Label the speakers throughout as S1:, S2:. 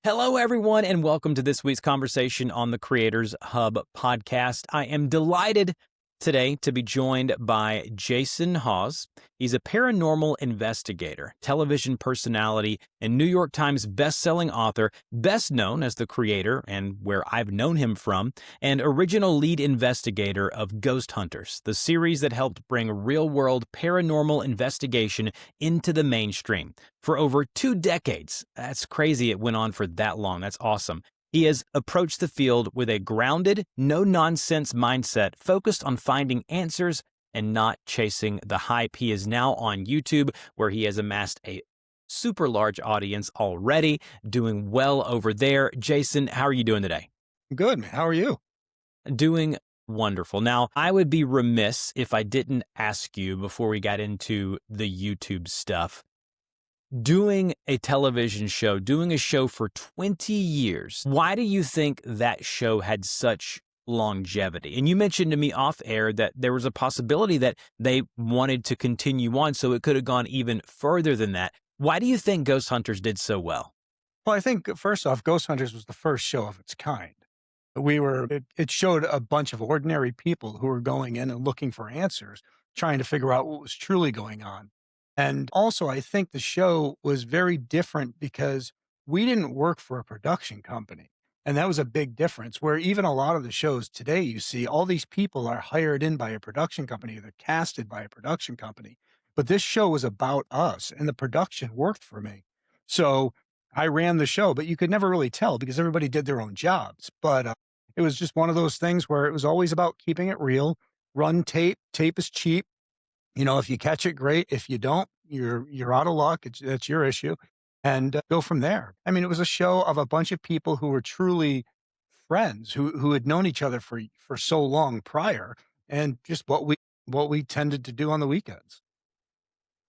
S1: Hello, everyone, and welcome to this week's conversation on the Creators Hub podcast. I am delighted today to be joined by Jason Hawes. He's a paranormal investigator, television personality, and New York Times bestselling author, best known as the creator, and where I've known him from, and original lead investigator of Ghost Hunters, the series that helped bring real-world paranormal investigation into the mainstream. For over 2 decades. That's crazy it went on for that long. That's awesome. He has approached the field with a grounded, no-nonsense mindset focused on finding answers and not chasing the hype. He is now on YouTube, where he has amassed a super large audience already, doing well over there. Jason, how are you doing today?
S2: Good, man. How are you?
S1: Doing wonderful. Now, I would be remiss if I didn't ask you before we got into the YouTube stuff. Doing a television show, doing a show for 20 years, why do you think that show had such longevity? And you mentioned to me off air that there was a possibility that they wanted to continue on, so it could have gone even further than that. Why do you think Ghost Hunters did so well?
S2: Well, I think first off, Ghost Hunters was the first show of its kind. It showed a bunch of ordinary people who were going in and looking for answers, trying to figure out what was truly going on. And also, I think the show was very different because we didn't work for a production company. And that was a big difference, where even a lot of the shows today, you see all these people are hired in by a production company, they're casted by a production company. But this show was about us, and the production worked for me. So I ran the show, but you could never really tell because everybody did their own jobs. But it was just one of those things where it was always about keeping it real, run tape. Tape is cheap. You know, if you catch it, great. If you don't, you're out of luck. That's your issue, and go from there. I mean, it was a show of a bunch of people who were truly friends, who had known each other for so long prior, and just what we tended to do on the weekends.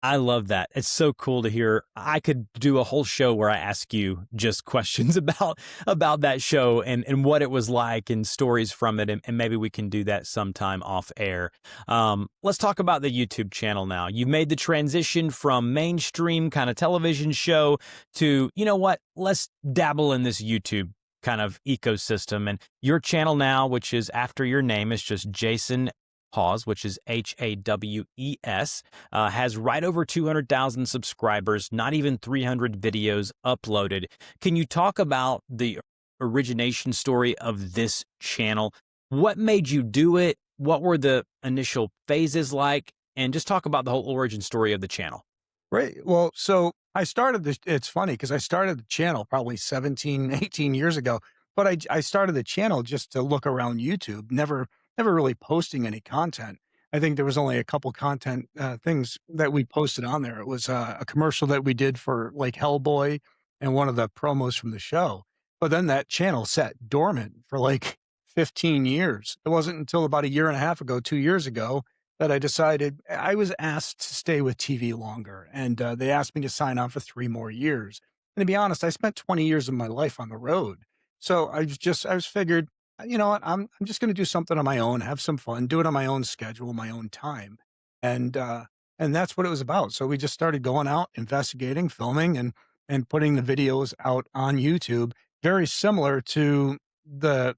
S1: I love that. It's so cool to hear. I could do a whole show where I ask you just questions about that show and what it was like and stories from it. And maybe we can do that sometime off air. Let's talk about the YouTube channel now. You've made the transition from mainstream kind of television show to, you know what, let's dabble in this YouTube kind of ecosystem. And your channel now, which is after your name, is just Jason Hawes, which is Hawes, has right over 200,000 subscribers, not even 300 videos uploaded. Can you talk about the origination story of this channel? What made you do it? What were the initial phases like? And just talk about the whole origin story of the channel.
S2: Right. Well, so I started this. It's funny because I started the channel probably 17, 18 years ago, but I started the channel just to look around YouTube, never really posting any content. I think there was only a couple content things that we posted on there. It was a commercial that we did for like Hellboy and one of the promos from the show. But then that channel sat dormant for like 15 years. It wasn't until about a year and a half ago, 2 years ago, that I decided I was asked to stay with TV longer. And they asked me to sign on for 3 more years. And to be honest, I spent 20 years of my life on the road. So I was figured, you know what, I'm just going to do something on my own, have some fun, do it on my own schedule, my own time. And, uh, and that's what it was about. So we just started going out, investigating, filming, and putting the videos out on YouTube, very similar to the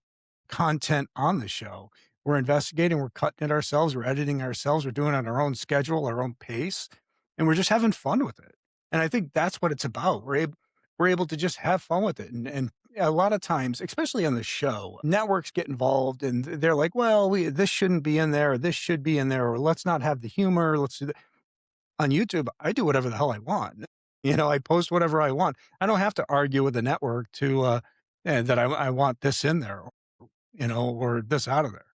S2: content on the show. We're investigating, we're cutting it ourselves, we're editing ourselves, we're doing it on our own schedule, our own pace, and we're just having fun with it. And I think that's what it's about. We're able to just have fun with it. And a lot of times, especially on the show, networks get involved and they're like, well, this shouldn't be in there, or this should be in there, or let's not have the humor. Let's do that. On YouTube, I do whatever the hell I want. You know, I post whatever I want. I don't have to argue with the network that I want this in there, or this out of there.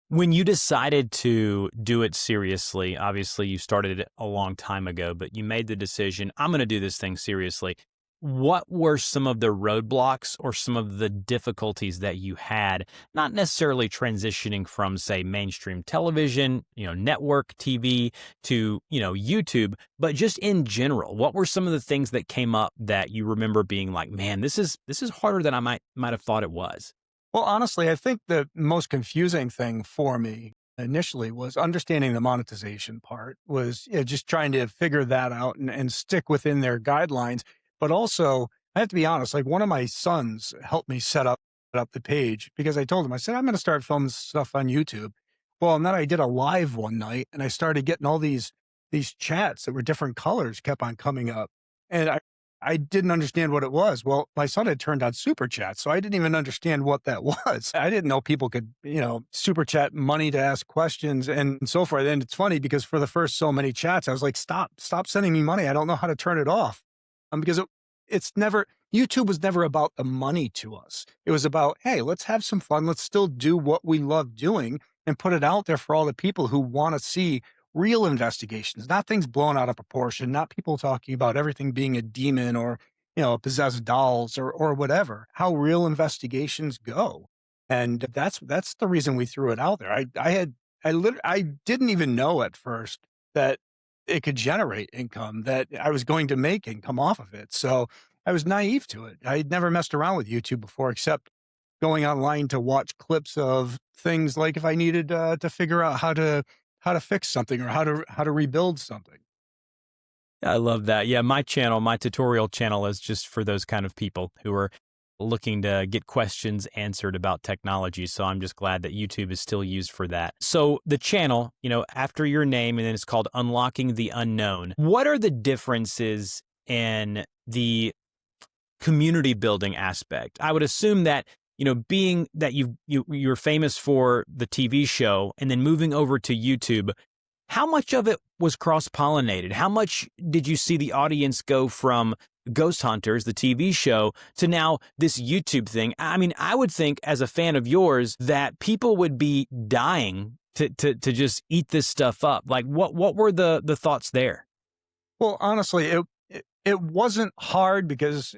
S1: When you decided to do it seriously, obviously you started it a long time ago, but you made the decision, I'm going to do this thing seriously. What were some of the roadblocks or some of the difficulties that you had, not necessarily transitioning from, say, mainstream television, network TV to, YouTube, but just in general? What were some of the things that came up that you remember being like, man, this is harder than I might have thought it was?
S2: Well, honestly, I think the most confusing thing for me initially was understanding the monetization part, was just trying to figure that out and stick within their guidelines. But also, I have to be honest, like one of my sons helped me set up the page because I told him, I said, I'm going to start filming stuff on YouTube. Well, and then I did a live one night and I started getting all these chats that were different colors kept on coming up. And I didn't understand what it was. Well, my son had turned on super chat, so I didn't even understand what that was. I didn't know people could, super chat money to ask questions and so forth. And it's funny because for the first so many chats, I was like, stop sending me money. I don't know how to turn it off. Because it's never, YouTube was never about the money to us. It was about, hey, let's have some fun. Let's still do what we love doing and put it out there for all the people who want to see real investigations, not things blown out of proportion, not people talking about everything being a demon or, possessed dolls or whatever, how real investigations go. And that's the reason we threw it out there. I didn't even know at first that it could generate income, that I was going to make income off of it. So I was naive to it. I'd never messed around with YouTube before, except going online to watch clips of things like if I needed to figure out how to fix something or how to rebuild something.
S1: I love that. Yeah, my channel, my tutorial channel is just for those kind of people who are looking to get questions answered about technology. So I'm just glad that YouTube is still used for that. So the channel, after your name, and then it's called Unlocking the Unknown. What are the differences in the community building aspect? I would assume that, being that you're famous for the TV show and then moving over to YouTube, how much of it was cross-pollinated? How much did you see the audience go from Ghost Hunters, the TV show, to now this YouTube thing? I mean, I would think as a fan of yours that people would be dying to just eat this stuff up. Like what were the thoughts there?
S2: Well, honestly, it wasn't hard because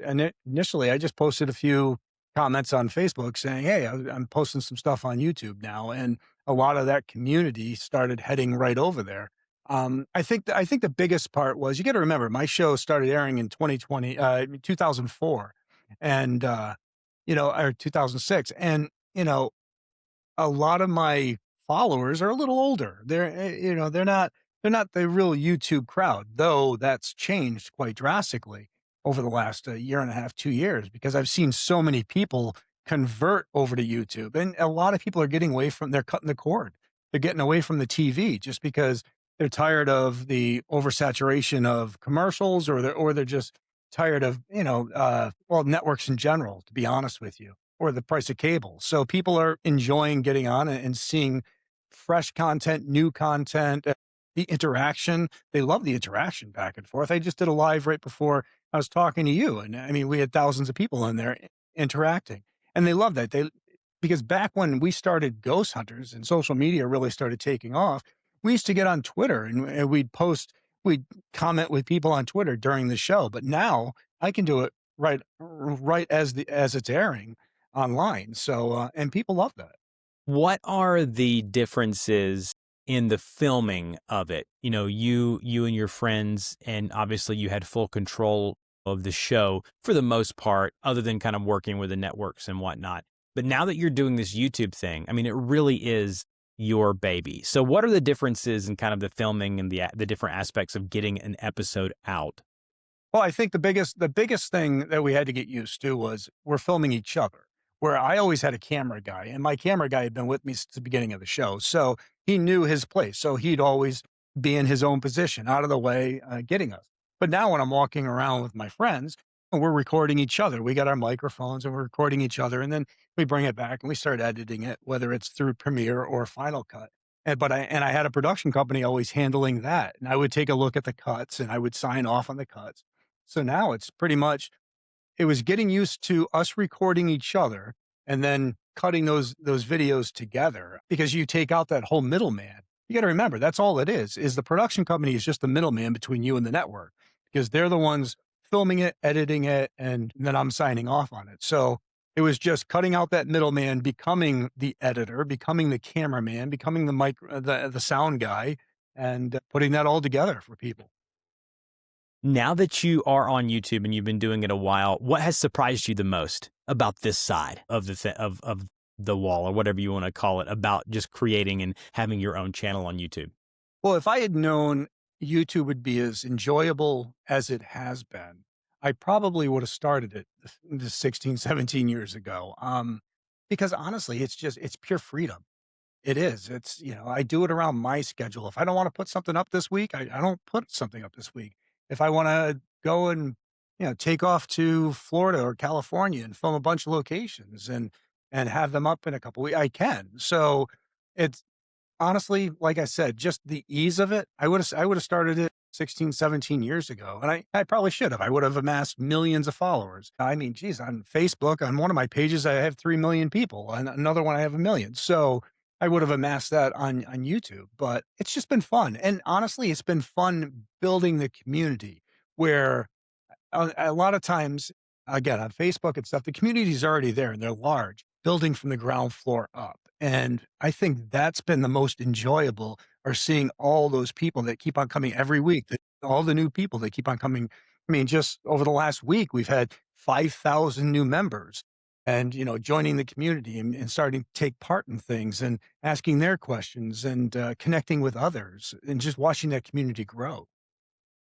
S2: initially I just posted a few comments on Facebook saying, "Hey, I'm posting some stuff on YouTube now," and a lot of that community started heading right over there. I think the biggest part was you got to remember my show started airing in 2004, and or 2006, and a lot of my followers are a little older. They're not the real YouTube crowd, though that's changed quite drastically over the last year and a half, 2 years, because I've seen so many people convert over to YouTube, and a lot of people are getting away from. They're cutting the cord. They're getting away from the TV just because they're tired of the oversaturation of commercials, or they're just tired of networks in general. To be honest with you, or the price of cable. So people are enjoying getting on and seeing fresh content, new content, the interaction. They love the interaction back and forth. I just did a live right before I was talking to you. And I mean, we had thousands of people in there interacting, and they love that. Because back when we started Ghost Hunters and social media really started taking off, we used to get on Twitter and we'd comment with people on Twitter during the show. But now I can do it right as it's airing online. So, and people love that.
S1: What are the differences in the filming of it? You and your friends, and obviously you had full control of the show for the most part, other than kind of working with the networks and whatnot. But now that you're doing this YouTube thing, I mean, it really is your baby. So what are the differences in kind of the filming and the different aspects of getting an episode out?
S2: Well, I think the biggest thing that we had to get used to was we're filming each other. Where I always had a camera guy, and my camera guy had been with me since the beginning of the show, so he knew his place. So he'd always be in his own position, out of the way, getting us. But now when I'm walking around with my friends, we're recording each other. We got our microphones and we're recording each other, and then we bring it back and we start editing it, whether it's through Premiere or Final Cut. And I had a production company always handling that, and I would take a look at the cuts and I would sign off on the cuts. So now it's pretty much it was getting used to us recording each other and then cutting those videos together, because you take out that whole middleman. You got to remember that's all it is the production company is just the middleman between you and the network, because they're the ones filming it, editing it, and then I'm signing off on it. So it was just cutting out that middleman, becoming the editor, becoming the cameraman, becoming the sound guy, and putting that all together for people.
S1: Now that you are on YouTube and you've been doing it a while, what has surprised you the most about this side of of the wall, or whatever you want to call it, about just creating and having your own channel on YouTube?
S2: Well, if I had known YouTube would be as enjoyable as it has been, I probably would have started it 16, 17 years ago. Because honestly, it's pure freedom. It is. It's, I do it around my schedule. If I don't want to put something up this week, I don't put something up this week. If I want to go and, take off to Florida or California and film a bunch of locations and have them up in a couple weeks, I can. So it's honestly, like I said, just the ease of it, I would have started it 16, 17 years ago, and I probably should have. I would have amassed millions of followers. I mean, geez, on Facebook, on one of my pages, I have 3 million people, and another one I have 1 million. So I would have amassed that on YouTube, but it's just been fun. And honestly, it's been fun building the community where a lot of times, again, on Facebook and stuff, the community is already there and they're large, building from the ground floor up. And I think that's been the most enjoyable, are seeing all those people that keep on coming every week, all the new people that keep on coming. I mean, just over the last week, we've had 5,000 new members and, joining the community and starting to take part in things and asking their questions and connecting with others and just watching that community grow.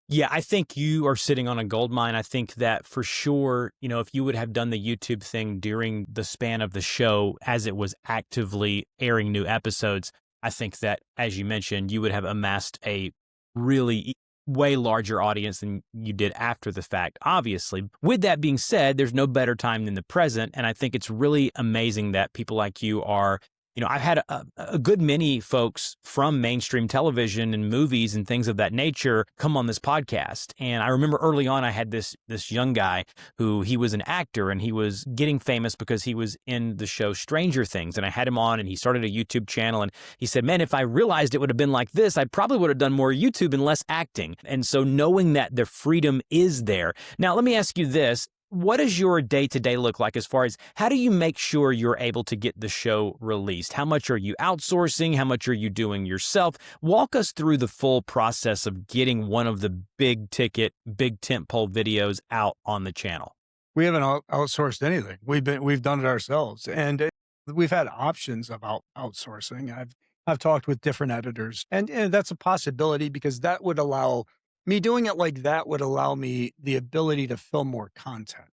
S1: Yeah, I think you are sitting on a gold mine. I think that for sure, if you would have done the YouTube thing during the span of the show as it was actively airing new episodes, I think that, as you mentioned, you would have amassed a really way larger audience than you did after the fact, obviously. With that being said, there's no better time than the present. And I think it's really amazing that people like you are. I've had a good many folks from mainstream television and movies and things of that nature come on this podcast. And I remember early on, I had this young guy who he was an actor and he was getting famous because he was in the show Stranger Things. And I had him on and he started a YouTube channel. And he said, man, if I realized it would have been like this, I probably would have done more YouTube and less acting. And so knowing that the freedom is there. Now, let me ask you this. What does your day-to-day look like as far as how do you make sure you're able to get the show released? How much are you outsourcing? How much are you doing yourself? Walk us through the full process of getting one of the big ticket, big tentpole videos out on the channel.
S2: We haven't outsourced anything. We've done it ourselves, and we've had options of outsourcing. I've talked with different editors, and that's a possibility because that would allow me doing it like that would allow me the ability to film more content,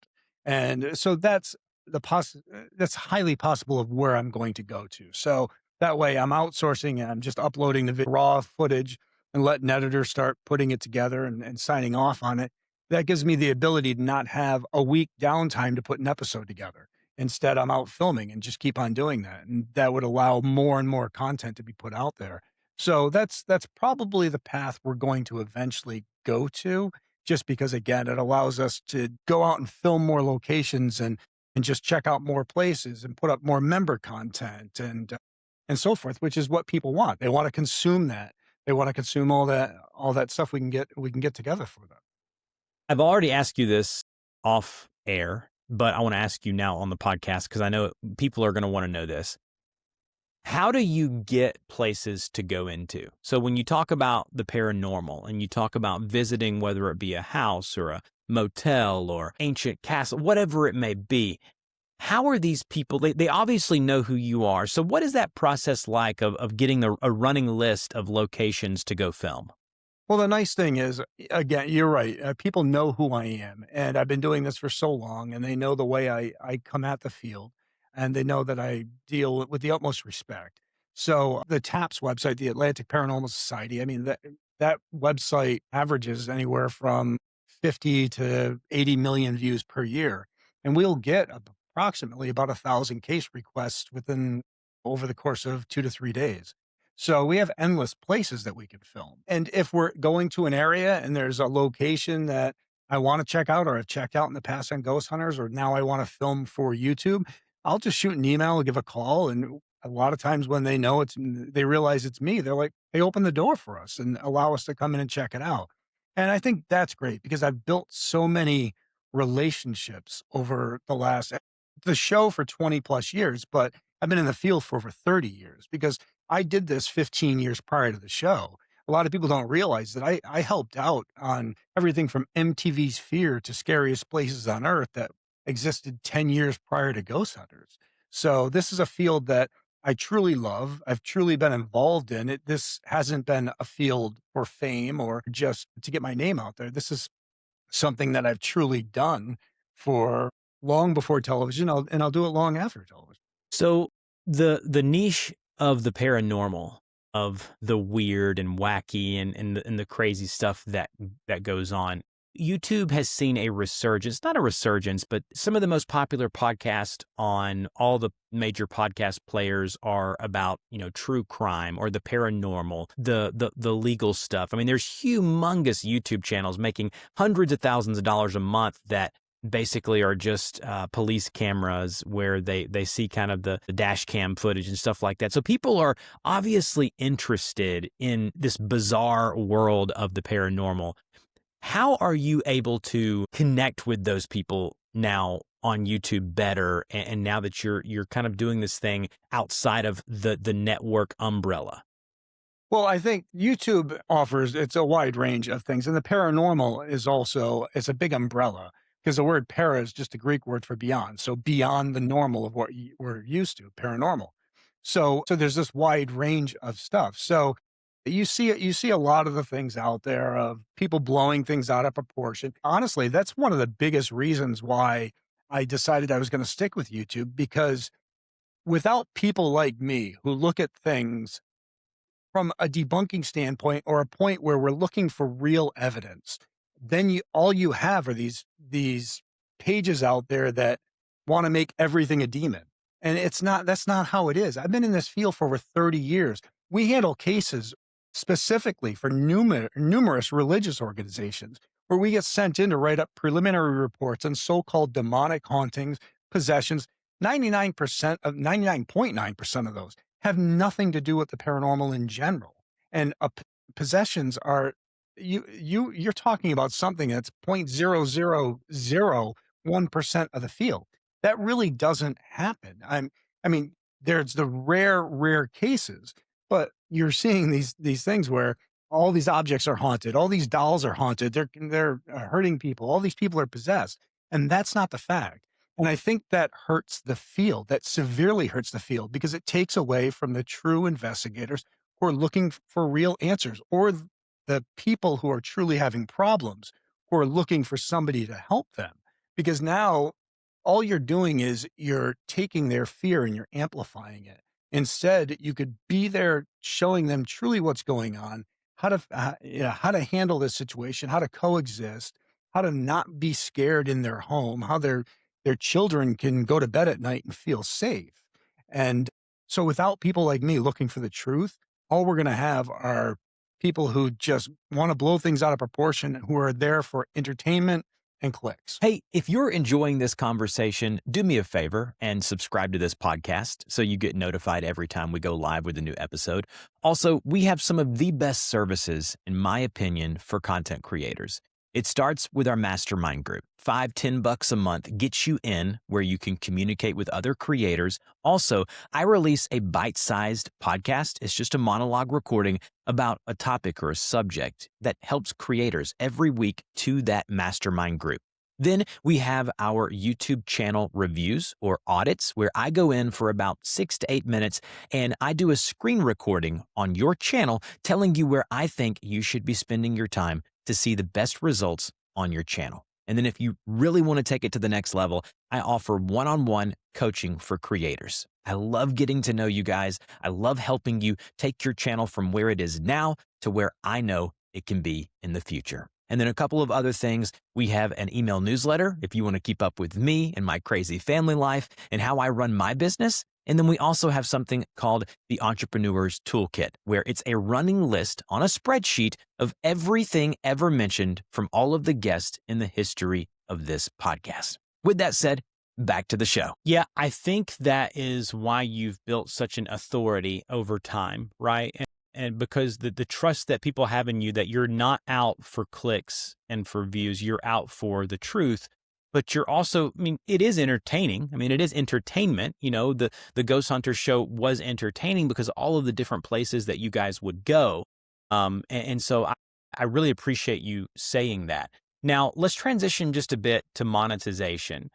S2: and so that's highly possible of where I'm going to go to. So that way, I'm outsourcing and I'm just uploading the raw footage and letting editors start putting it together and signing off on it. That gives me the ability to not have a week downtime to put an episode together. Instead, I'm out filming and just keep on doing that. And that would allow more and more content to be put out there. So that's probably the path we're going to eventually go to, just because again, it allows us to go out and film more locations and just check out more places and put up more member content and so forth, which is what people want. They want to consume that. They want to consume all that stuff we can get together for them.
S1: I've already asked you this off air, but I want to ask you now on the podcast because I know people are going to want to know this. How do you get places to go into? So when you talk about the paranormal and you talk about visiting, whether it be a house or a motel or ancient castle, whatever it may be, how are these people? They obviously know who you are. So what is that process like of getting a running list of locations to go film?
S2: Well, the nice thing is, again, you're right. People know who I am, and I've been doing this for so long, and they know the way I come at the field, and they know that I deal with the utmost respect. So the TAPS website, the Atlantic Paranormal Society, I mean that website averages anywhere from 50 to 80 million views per year, and we'll get approximately about 1,000 case requests within over the course of 2 to 3 days. So we have endless places that we can film. And if we're going to an area and there's a location that I want to check out or I've checked out in the past on Ghost Hunters, or now I want to film for YouTube, I'll just shoot an email or give a call. And a lot of times when they realize it's me, they open the door for us and allow us to come in and check it out. And I think that's great because I've built so many relationships over the show for 20 plus years, but I've been in the field for over 30 years because I did this 15 years prior to the show. A lot of people don't realize that I helped out on everything from MTV's Fear to Scariest Places on Earth that existed 10 years prior to Ghost Hunters. So this is a field that I truly love. I've truly been involved in it. This hasn't been a field for fame or just to get my name out there. This is something that I've truly done for long before television, and I'll do it long after television.
S1: So the niche of the paranormal, of the weird and wacky and the crazy stuff that goes on, YouTube has seen a resurgence, not a resurgence, but some of the most popular podcasts on all the major podcast players are about, true crime or the paranormal, the legal stuff. I mean, there's humongous YouTube channels making hundreds of thousands of dollars a month that basically are just police cameras where they see kind of the dash cam footage and stuff like that. So people are obviously interested in this bizarre world of the paranormal. How are you able to connect with those people now on YouTube better, and now that you're kind of doing this thing outside of the network umbrella?
S2: Well, I think YouTube offers it's a wide range of things, and the paranormal is also it's a big umbrella because the word para is just a Greek word for beyond. So beyond the normal of what we're used to, paranormal. So there's this wide range of stuff. So you see a lot of the things out there of people blowing things out of proportion. Honestly, that's one of the biggest reasons why I decided I was going to stick with YouTube because without people like me who look at things from a debunking standpoint or a point where we're looking for real evidence, then all you have are these pages out there that want to make everything a demon. And that's not how it is. I've been in this field for over 30 years. We handle cases specifically for numerous religious organizations where we get sent in to write up preliminary reports on so-called demonic hauntings, possessions. 99.9% of those have nothing to do with the paranormal in general. And possessions are you're talking about something that's 0.0001% of the field. That really doesn't happen. I mean, there's the rare cases, but you're seeing these things where all these objects are haunted, all these dolls are haunted, they're hurting people, all these people are possessed, and that's not the fact. And I think that hurts the field, that severely hurts the field because it takes away from the true investigators who are looking for real answers or the people who are truly having problems who are looking for somebody to help them. Because now all you're doing is you're taking their fear and you're amplifying it. Instead, you could be there showing them truly what's going on, how to handle this situation, how to coexist, how to not be scared in their home, how their children can go to bed at night and feel safe. And so without people like me looking for the truth, all we're going to have are people who just want to blow things out of proportion, who are there for entertainment and clicks.
S1: Hey, if you're enjoying this conversation, do me a favor and subscribe to this podcast so you get notified every time we go live with a new episode. Also, we have some of the best services, in my opinion, for content creators. It starts with our mastermind group. $5-10 a month gets you in where you can communicate with other creators. Also, I release a bite-sized podcast. It's just a monologue recording about a topic or a subject that helps creators every week to that mastermind group. Then we have our YouTube channel reviews or audits where I go in for about 6 to 8 minutes and I do a screen recording on your channel telling you where I think you should be spending your time to see the best results on your channel. And then if you really want to take it to the next level, I offer one-on-one coaching for creators. I love getting to know you guys. I love helping you take your channel from where it is now to where I know it can be in the future. And then a couple of other things. We have an email newsletter if you want to keep up with me and my crazy family life and how I run my business. And then we also have something called the Entrepreneur's Toolkit, where it's a running list on a spreadsheet of everything ever mentioned from all of the guests in the history of this podcast. With that said, back to the show. Yeah, I think that is why you've built such an authority over time, right? And because the trust that people have in you, that you're not out for clicks and for views, you're out for the truth. But you're also, I mean, it is entertaining. I mean, it is entertainment. You know, the Ghost Hunter show was entertaining because of all of the different places that you guys would go. And so I really appreciate you saying that. Now, let's transition just a bit to monetization.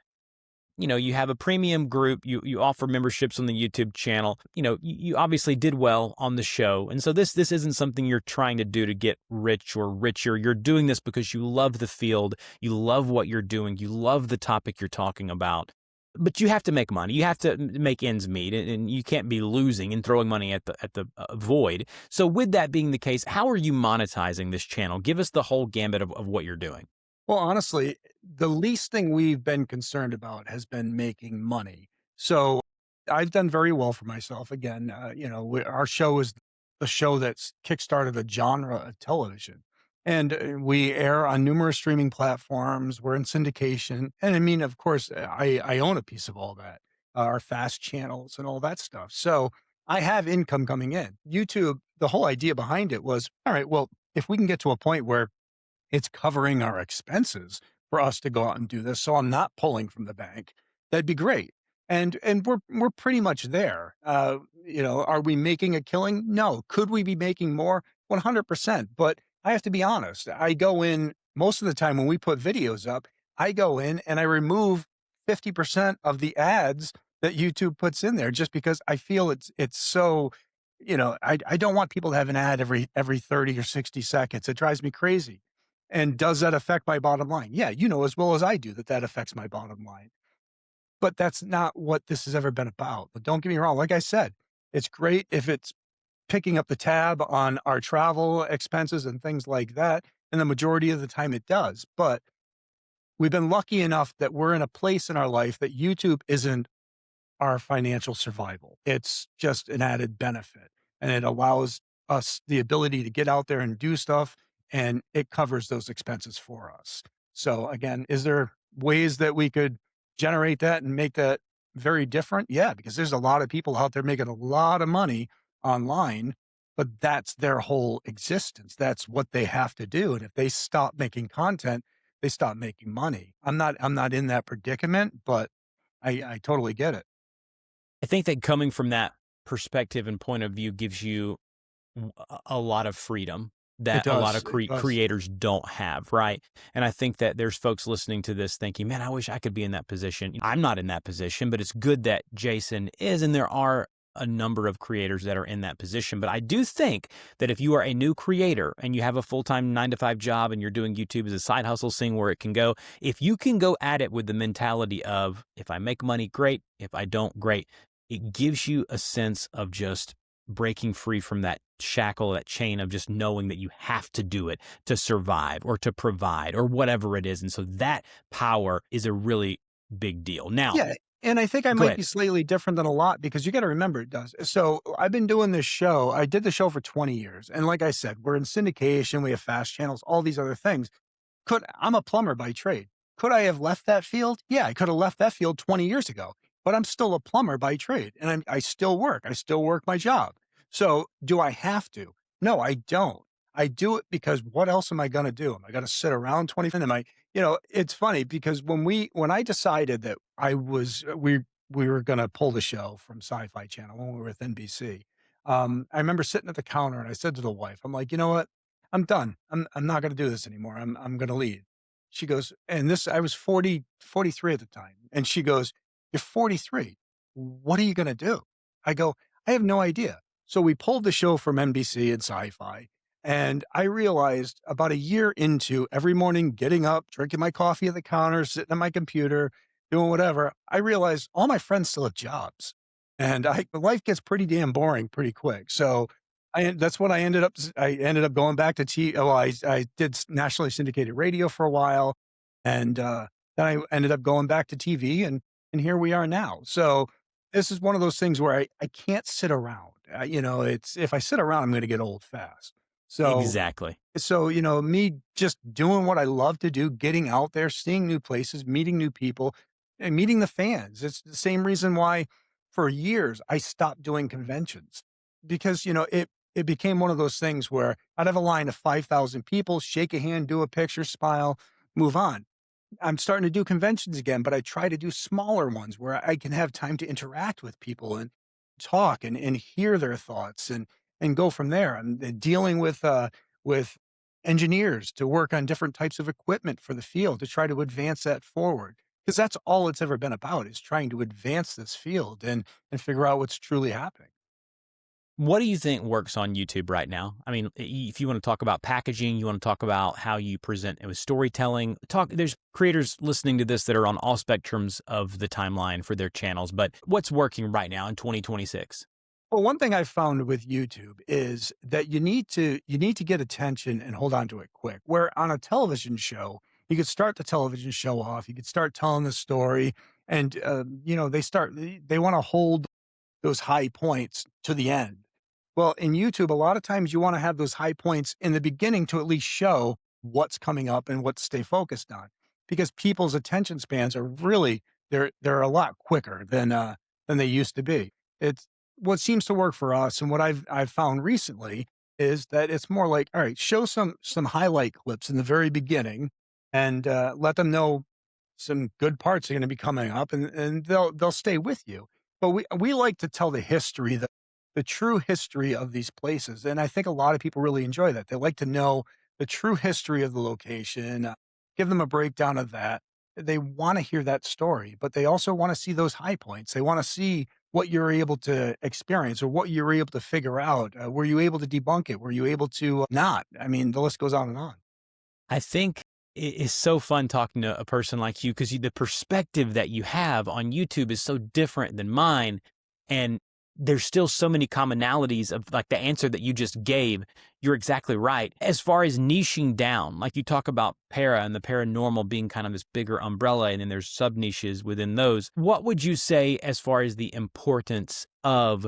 S1: you have a premium group, you offer memberships on the YouTube channel. You obviously did well on the show. And so this isn't something you're trying to do to get rich or richer. You're doing this because you love the field, you love what you're doing, you love the topic you're talking about. But you have to make money. You have to make ends meet, and you can't be losing and throwing money at the void. So with that being the case, how are you monetizing this channel? Give us the whole gambit of what you're doing.
S2: Well, honestly, the least thing we've been concerned about has been making money. So I've done very well for myself. Again, our show is the show that's kickstarted a genre of television. And we air on numerous streaming platforms. We're in syndication. And I mean, of course, I own a piece of all that, our fast channels and all that stuff. So I have income coming in. YouTube, the whole idea behind it was all right, well, if we can get to a point where it's covering our expenses for us to go out and do this, so I'm not pulling from the bank. That'd be great. And we're pretty much there. Are we making a killing? No. Could we be making more? 100%. But I have to be honest. I go in most of the time when we put videos up, I go in and I remove 50% of the ads that YouTube puts in there just because I feel it's so, I don't want people to have an ad every 30 or 60 seconds. It drives me crazy. And does that affect my bottom line? Yeah, you know as well as I do that that affects my bottom line. But that's not what this has ever been about. But don't get me wrong. Like I said, it's great if it's picking up the tab on our travel expenses and things like that. And the majority of the time it does. But we've been lucky enough that we're in a place in our life that YouTube isn't our financial survival. It's just an added benefit, and it allows us the ability to get out there and do stuff, and it covers those expenses for us. So again, is there ways that we could generate that and make that very different? Yeah, because there's a lot of people out there making a lot of money online, but that's their whole existence. That's what they have to do. And if they stop making content, they stop making money. I'm not in that predicament, but I totally get it.
S1: I think that coming from that perspective and point of view gives you a lot of freedom
S2: It
S1: that a lot of
S2: does, it does.
S1: creators don't have, right? And I think that there's folks listening to this thinking, man, I wish I could be in that position. I'm not in that position, but it's good that Jason is. And there are a number of creators that are in that position. But I do think that if you are a new creator and you have a full-time 9 to 5 job and you're doing YouTube as a side hustle, seeing where it can go, if you can go at it with the mentality of, if I make money, great. If I don't, great. It gives you a sense of just breaking free from that shackle, that chain of just knowing that you have to do it to survive or to provide or whatever it is. And so that power is a really big deal. Now,
S2: Yeah, and I think I
S1: go
S2: might
S1: ahead.
S2: be slightly different than a lot because you gotta remember it does. So, I've been doing this show I did the show for 20 years, and like I said, we're in syndication, we have fast channels, all these other things. I'm a plumber by trade. Could I have left that field? Yeah, I could have left that field 20 years ago, but I'm still a plumber by trade, and I still work. I still work my job. So, do I have to? No, I don't. I do it because what else am I gonna do? Am I gonna sit around 20 am I it's funny because when I decided that we were gonna pull the show from Sci-Fi Channel when we were with NBC, I remember sitting at the counter and I said to the wife, I'm like, "You know what? I'm done. I'm not gonna do this anymore. I'm gonna leave." She goes, and this I was 43 at the time. And she goes, "You're 43. What are you gonna do?" I go, "I have no idea." So we pulled the show from NBC and Sci-Fi. And I realized about a year into every morning getting up, drinking my coffee at the counter, sitting at my computer, doing whatever, I realized all my friends still have jobs. And life gets pretty damn boring pretty quick. So that's what I ended up going back to I did nationally syndicated radio for a while, and then I ended up going back to TV, and here we are now. So this is one of those things where I can't sit around. It's if I sit around, I'm going to get old fast. So
S1: Exactly.
S2: me just doing what I love to do, getting out there, seeing new places, meeting new people, and meeting the fans. It's the same reason why for years I stopped doing conventions because, it became one of those things where I'd have a line of 5,000 people, shake a hand, do a picture, smile, move on. I'm starting to do conventions again, but I try to do smaller ones where I can have time to interact with people and talk and hear their thoughts and go from there. I'm dealing with engineers to work on different types of equipment for the field to try to advance that forward. because that's all it's ever been about, is trying to advance this field and figure out what's truly happening.
S1: What do you think works on YouTube right now? I mean, if you want to talk about packaging, you want to talk about how you present it with storytelling, there's creators listening to this that are on all spectrums of the timeline for their channels, but what's working right now in 2026?
S2: Well, one thing I've found with YouTube is that you need to get attention and hold on to it quick. Where on a television show, you could start the television show off, you could start telling the story, and they want to hold those high points to the end. Well, in YouTube, a lot of times you want to have those high points in the beginning to at least show what's coming up and what to stay focused on, because people's attention spans are really they're a lot quicker than they used to be. It's what seems to work for us, and what I've found recently is that it's more like, all right, show some highlight clips in the very beginning, and let them know some good parts are going to be coming up, and they'll stay with you. But we like to tell the history, the true history of these places, and I think a lot of people really enjoy that. They like to know the true history of the location, give them a breakdown of that. They want to hear that story, but they also want to see those high points. They want to see what you're able to experience or what you're able to figure out. Were you able to debunk it? Were you able to not? I mean, the list goes on and on.
S1: I think it is so fun talking to a person like you because the perspective that you have on YouTube is so different than mine. And there's still so many commonalities of like the answer that you just gave. You're exactly right. As far as niching down, like you talk about and the paranormal being kind of this bigger umbrella, and then there's sub niches within those. What would you say as far as the importance of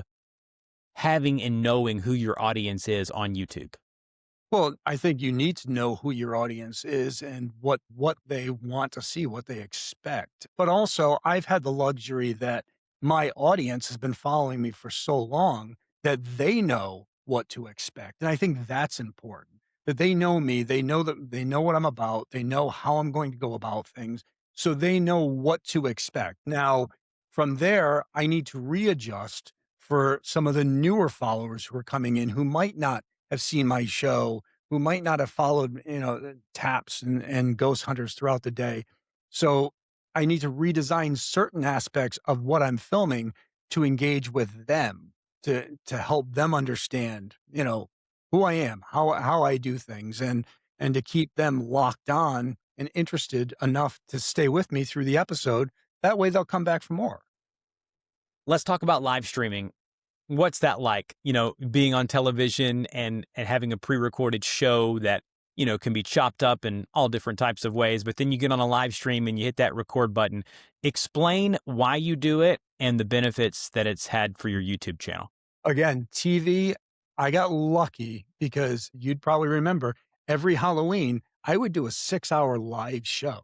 S1: having and knowing who your audience is on YouTube?
S2: Well, I think you need to know who your audience is and what they want to see, what they expect. But also, I've had the luxury that my audience has been following me for so long that they know what to expect. And I think that's important. That they know me, they know what I'm about, they know how I'm going to go about things, so they know what to expect. Now, from there, I need to readjust for some of the newer followers who are coming in who might not have seen my show, who might not have followed, taps and ghost hunters throughout the day. So I need to redesign certain aspects of what I'm filming to engage with them, to help them understand, who I am, how I do things, and to keep them locked on and interested enough to stay with me through the episode. That way they'll come back for more.
S1: Let's talk about live streaming. What's that like? Being on television and having a pre-recorded show that, can be chopped up in all different types of ways, but then you get on a live stream and you hit that record button. Explain why you do it and the benefits that it's had for your YouTube channel.
S2: Again, TV, I got lucky because you'd probably remember every Halloween, I would do a 6-hour live show.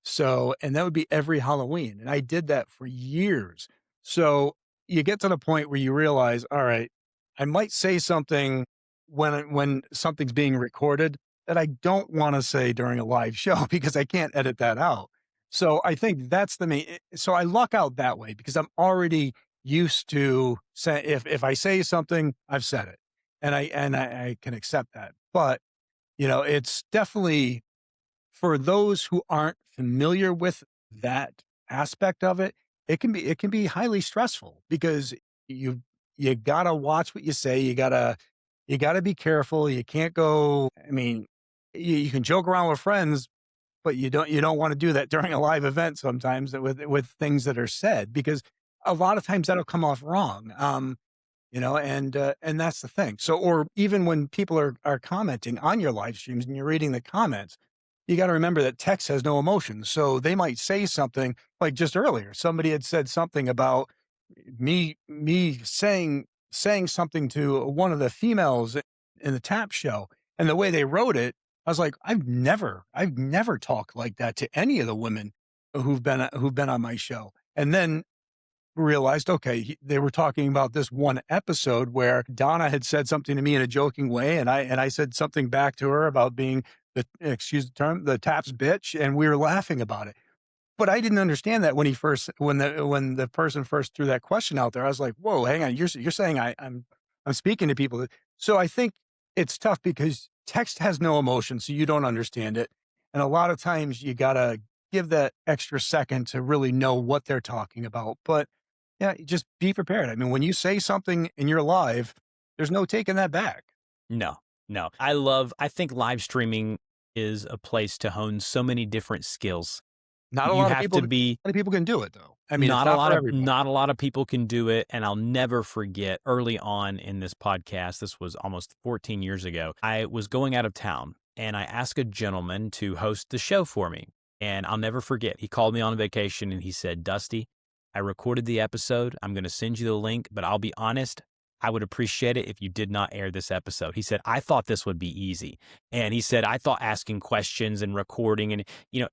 S2: So, and that would be every Halloween. And I did that for years. So you get to the point where you realize, all right, I might say something when something's being recorded that I don't want to say during a live show because I can't edit that out. So I think that's the main. So I luck out that way because I'm already used to say, if I say something, I've said it, and I can accept that. But it's definitely, for those who aren't familiar with that aspect of it, it can be highly stressful because you gotta watch what you say. You gotta be careful. You can't go. I mean, you can joke around with friends, but you don't want to do that during a live event sometimes with things that are said, because a lot of times that'll come off wrong. And that's the thing. So, or even when people are commenting on your live streams and you're reading the comments, you got to remember that text has no emotion. So they might say something like just earlier, somebody had said something about me saying something to one of the females in the tap show, and the way they wrote it, I was like, I've never talked like that to any of the women who've been on my show. And then realized, okay, they were talking about this one episode where Donna had said something to me in a joking way, and I said something back to her about being excuse the term, the taps bitch, and we were laughing about it. But I didn't understand that when the person first threw that question out there. I was like, whoa, hang on, you're saying I'm speaking to people. So I think it's tough because text has no emotion, so you don't understand it, and a lot of times you gotta give that extra second to really know what they're talking about. But yeah, just be prepared. I mean, when you say something and you're live, there's no taking that back.
S1: No, no. I think live streaming is a place to hone so many different skills.
S2: Not a
S1: You
S2: lot of
S1: have to
S2: people,
S1: be
S2: can do it though. I mean, it's not for everybody.
S1: not a lot of people can do it, and I'll never forget early on in this podcast, this was almost 14 years ago. I was going out of town and I asked a gentleman to host the show for me. And I'll never forget. He called me on vacation and he said, "Dusty, I recorded the episode. I'm going to send you the link, but I'll be honest, I would appreciate it if you did not air this episode." He said, "I thought this would be easy." And he said, "I thought asking questions and recording and,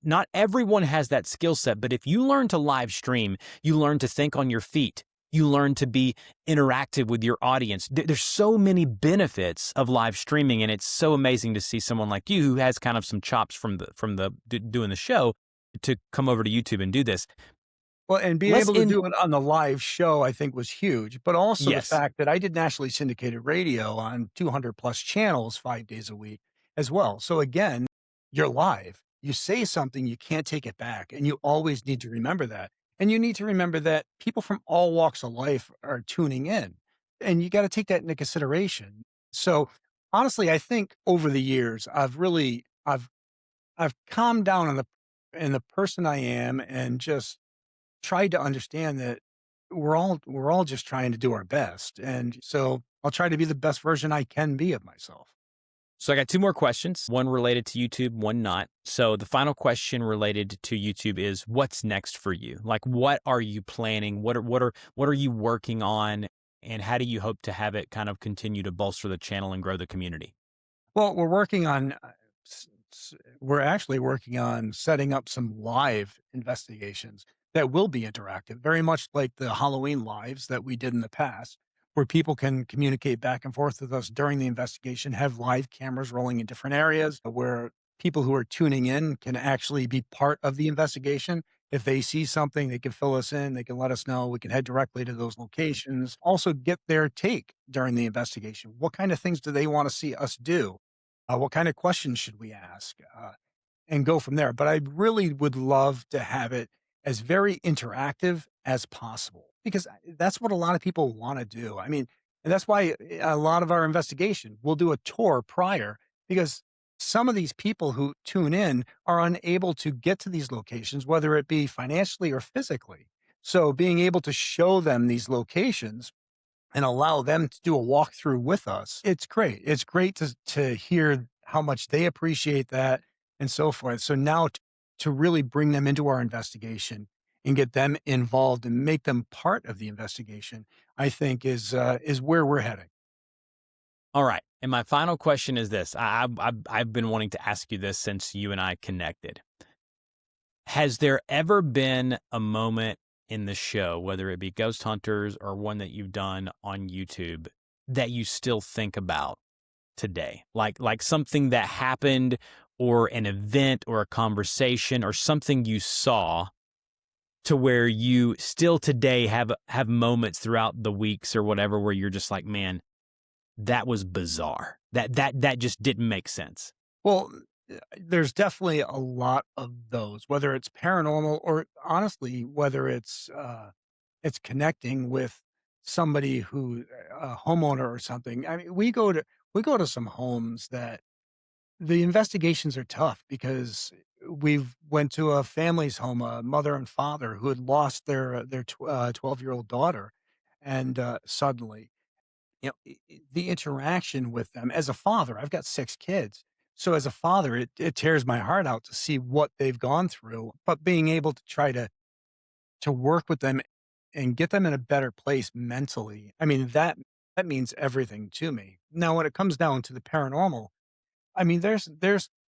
S1: not everyone has that skill set, but if you learn to live stream, you learn to think on your feet. You learn to be interactive with your audience. There's so many benefits of live streaming, and it's so amazing to see someone like you who has kind of some chops from doing the show to come over to YouTube and do this."
S2: Well, and being
S1: Let's
S2: able to
S1: in
S2: do it on the live show, I think was huge, but also the
S1: Yes.
S2: fact that I did nationally syndicated radio on 200 plus channels 5 days a week as well. So again, you're live. You say something, you can't take it back. And you always need to remember that. And you need to remember that people from all walks of life are tuning in. And you got to take that into consideration. So honestly, I think over the years, I've calmed down on the person I am and just tried to understand that we're all just trying to do our best. And so I'll try to be the best version I can be of myself.
S1: So I got two more questions, one related to YouTube, one not. So the final question related to YouTube is, what's next for you? Like, what are you planning? What are you working on? And how do you hope to have it kind of continue to bolster the channel and grow the community?
S2: Well, we're actually working on setting up some live investigations that will be interactive, very much like the Halloween lives that we did in the past, where people can communicate back and forth with us during the investigation, have live cameras rolling in different areas where people who are tuning in can actually be part of the investigation. If they see something, they can fill us in, they can let us know, we can head directly to those locations, also get their take during the investigation. What kind of things do they want to see us do? What kind of questions should we ask? And go from there. But I really would love to have it as very interactive as possible because that's what a lot of people want to do. I mean, and that's why a lot of our investigation, we'll do a tour prior because some of these people who tune in are unable to get to these locations, whether it be financially or physically. So being able to show them these locations and allow them to do a walkthrough with us. It's great. It's great to hear how much they appreciate that and so forth. So now to really bring them into our investigation and get them involved and make them part of the investigation, I think is where we're heading.
S1: All right. And my final question is this. I've been wanting to ask you this since you and I connected. Has there ever been a moment in the show, whether it be Ghost Hunters or one that you've done on YouTube, that you still think about today? Like something that happened or an event or a conversation or something you saw to where you still today have moments throughout the weeks or whatever where you're just like, man, that was bizarre. That just didn't make sense.
S2: Well, there's definitely a lot of those, whether it's paranormal or honestly, whether it's connecting with somebody who a homeowner or something. I mean, we go to some homes that the investigations are tough because we've went to a family's home, a mother and father who had lost their 12-year-old daughter, and suddenly, the interaction with them as a father, I've got 6 kids. So as a father, it tears my heart out to see what they've gone through, but being able to try to work with them and get them in a better place mentally. I mean, that means everything to me. Now, when it comes down to the paranormal, I mean, there's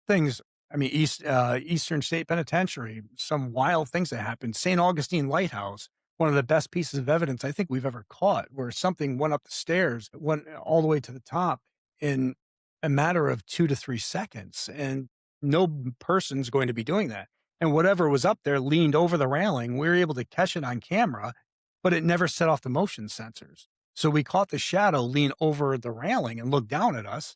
S2: things. I mean, Eastern State Penitentiary, some wild things that happened. St. Augustine Lighthouse, one of the best pieces of evidence I think we've ever caught, where something went up the stairs, went all the way to the top in a matter of 2 to 3 seconds, and no person's going to be doing that. And whatever was up there leaned over the railing. We were able to catch it on camera, but it never set off the motion sensors. So we caught the shadow lean over the railing and look down at us,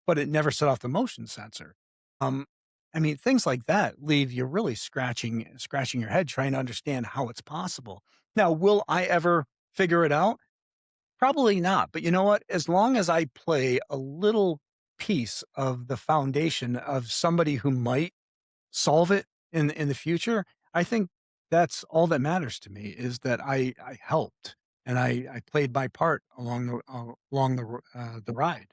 S2: but it never set off the motion sensor. Um, I mean, things like that leave you really scratching your head trying to understand how it's possible. Now, will I ever figure it out? Probably not. But you know what? As long as I play a little piece of the foundation of somebody who might solve it in the future, I think that's all that matters to me is that I helped and I played my part along the ride.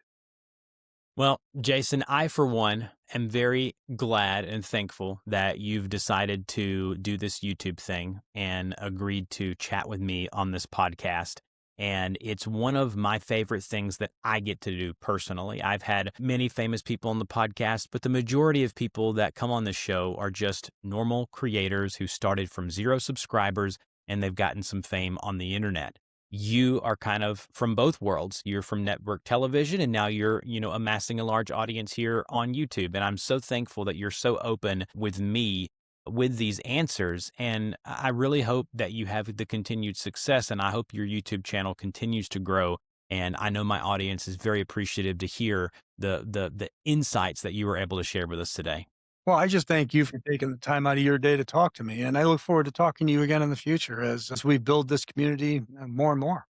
S1: Well, Jason, I, for one, am very glad and thankful that you've decided to do this YouTube thing and agreed to chat with me on this podcast. And it's one of my favorite things that I get to do personally. I've had many famous people on the podcast, but the majority of people that come on the show are just normal creators who started from 0 subscribers and they've gotten some fame on the internet. You are kind of from both worlds. You're from network television and now you're, amassing a large audience here on YouTube. And I'm so thankful that you're so open with me with these answers. And I really hope that you have the continued success and I hope your YouTube channel continues to grow. And I know my audience is very appreciative to hear the insights that you were able to share with us today.
S2: Well, I just thank you for taking the time out of your day to talk to me. And I look forward to talking to you again in the future as we build this community more and more.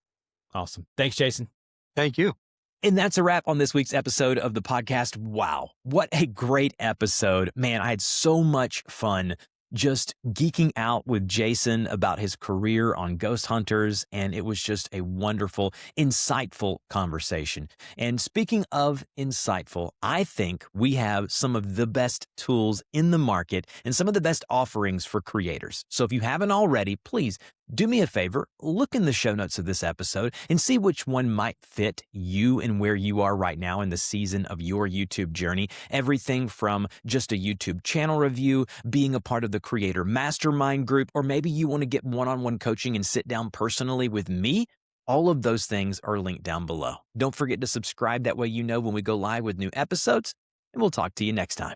S1: Awesome. Thanks, Jason.
S2: Thank you.
S1: And that's a wrap on this week's episode of the podcast. Wow, what a great episode. Man, I had so much fun just geeking out with Jason about his career on Ghost Hunters, and it was just a wonderful, insightful conversation. And speaking of insightful, I think we have some of the best tools in the market and some of the best offerings for creators. So if you haven't already, please do me a favor, look in the show notes of this episode and see which one might fit you and where you are right now in the season of your YouTube journey. Everything from just a YouTube channel review, being a part of the creator mastermind group, or maybe you want to get one-on-one coaching and sit down personally with me. All of those things are linked down below. Don't forget to subscribe. That way you know when we go live with new episodes, and we'll talk to you next time.